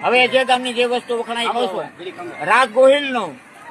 હવે જે તમને જે વસ્તુ વખણાઈ કહું છું, રાગ ગોહિલનો,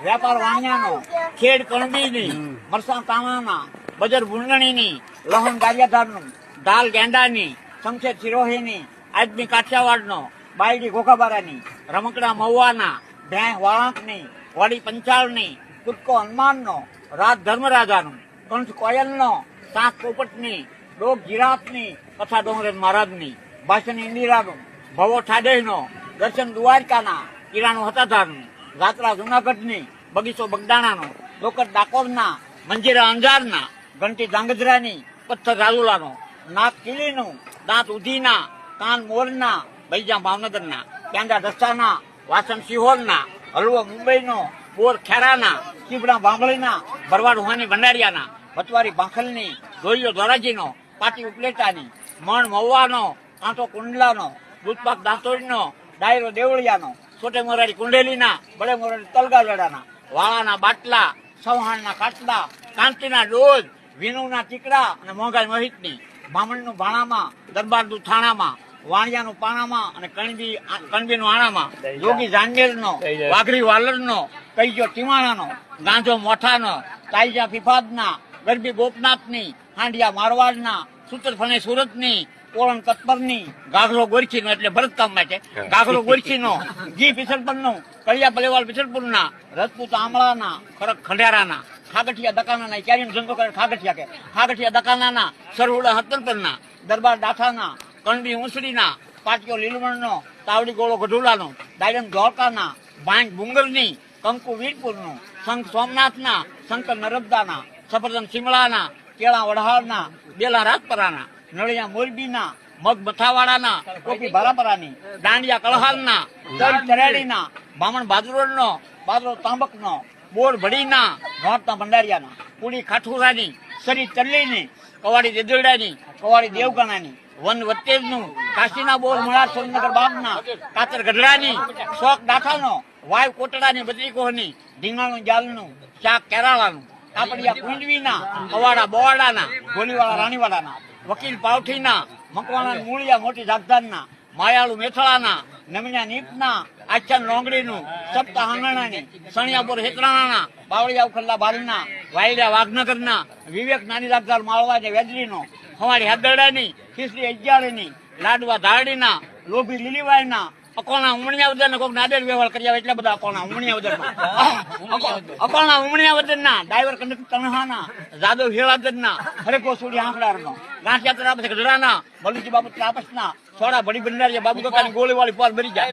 વેપાર વાણિયાનો, ખેડ કણબીની, મરસાં તાણાના, બજર ભૂંગણીની, લહણ ગારિયાધારનું, દાલ ગેંડાની, શમશેર સિરોહીની, આજમી કાઠિયાવાડનો, બાયડી ઘોઘાબારાની, રમકડા મહુવાના, ભેંસ વાળાંકની, વાડી પંચાળની, કૂદકો હનુમાનનો, રાત ધર્મરાજાનું, કંઠ કોયલનો, સાત પોપટની, ડોક જીરાફની, કથા ડોંગરેજ મહારાજની, ભાષણ ઇન્દિરાનું, ભવો ઠાડેનો, દર્શન દ્વારકાના, કિરાણું હતાધારનું, ગાત્રા જુનાગઢની, બગીચો બગદાણાનો, લોકટ ડાકોરના, મંજીરા અંજારના, ઘંટી ધાંગધ્રાની, પથ્થર રાજુલાનો, નાક કિલીનું, દાંત ઉધીના, કાન મોરના, બૈજા ભાવનગરના, પ્યાંડા દસ્તાના, વાસણ સિહોરના, હલવો મુંબઈનો, બોર ખેરાના, ચીબડા બાંભળીના, ભરવાડ હુવાની ભંડારિયાના, ભતવારી ભાંખલની, ધોળિયો ધોરાજીનો, પાટી ઉપલેટાની, મણ મહુવાનો, કાંટો કુંડલાનો, દૂધપાક દાંતોડીનો, ડાયરો દેવળિયાનો, છોટે મોરારી કુંડેલીના, બડે મોરારી તલગાગડાના, વાળાના બાટલા, સવહાણના કાટલા, કાંતિના ડોજ, વિનુના ટીકડા અને મોંઘાઈ મોહિતની, બામણનું ભાણામાં, દરબારનું થાણામાં, વાણિયાનું પાણામાં અને કણબીનું આણામાં, યોગી જાંગેરનો, વાઘરી વાલરનો, કૈજો ટીમાણાનો, ગાંજો મોઠાનો, તાઈજા ફિફાદના, ગરબી ગોપનાથની, હાંડિયા મારવાડના, સૂત્રફણે સુરતની, કોળણ કતપરની, ગાઘરો ગોરખીનો એટલે ભરતકામ માટે ગાઘરો ગોરખીનો, ઘી પિછલપરનું, કળિયા બલેવાલ પિછલપુરના, રજપૂત આમળાના, ખડક ખંડેરાના, ખાગઠિયા દકાનાના, ક્યારીનો ધંધો કરે ખાગઠિયા કે ખાગઠિયા દકાનાના, સરવડા હતરપરના, દરબાર દાઠાના, કણબી ઉંસડીના, પાટિયો લીલવણનો, તાવડી ગોળો ગઢુલાનો, ડાયરમ ધોળકાના, ભાંગ ભુંગલની, કંકુ વીરપુરનું, શંખ સોમનાથના, શંકર નરબદાના, સફરજન શિમળાના, કેળા વઢાળના, બેલા રાજપરાના, નળિયા મોરબીના, મગ મથાવાડાના, કોપી ભારાપરાની, દાંડિયા કળહાલના, તલ ચરેડીના, બામણ બાદરોડનો, બાદરો તાંબકનો, બોર ભડીના, નોરતા ભંડારિયાના, પુડી ખાઠુરાની, સરી ચલ્લીની, કવાડી દેદરડાની, કવાડી દેવગણાની, વન વત્તેજનું, કાશીના બોર મળા સોમનગર બાગના, કાતર ગઢડાની, શોક દાઠાનો, વાવ કોટડાની બદ્રીકોહની, ઢીંગાણું જાલનું, શાક કેરાળાનું, કાપડિયા કુંડવીના, કવાડા બોવાડાના, ગોલીવાળા રાણીવાડાના, વકીલ પાવઠીના, મકવાણા મૂળિયા મોટી જાગધાનના, માયાળુ મેથળાના, નમણ્યા નીપના, આચ્છાન રોંગડીનું, સપ્તા હાંગણાની, સણિયાપુર હેતરાણાના, બાવળિયા ઉખલ્લા બારીના, વાયડા વાઘનગરના, વિવેક નાની જાગધાર માળવા વેજરીનો, ખવાડી હાદરડાની, ખીસડી અગિયારીની, લાડવા ધારડીના, લોભી લીલીવાયના, અકોણા ઉમણિયાવદર કોઈક નાદેર વ્યવહાર કર્યા એટલા બધા અકોણા ઉમણિયાવદર અકોણા ઉમણિયાવદર ડાયવર કંડક્ટર તણહાના, જાદવ હેળાદરના, હરેકો સુડી આંકડાનો, ગાંઠિયા તરાપ ગઢડાના, બલુજી બાબુ ત્રાપસના, સોડા ભડી ભંડારીયા બાબુ કાકાની ગોળીવાળી પાર ભરી જાય.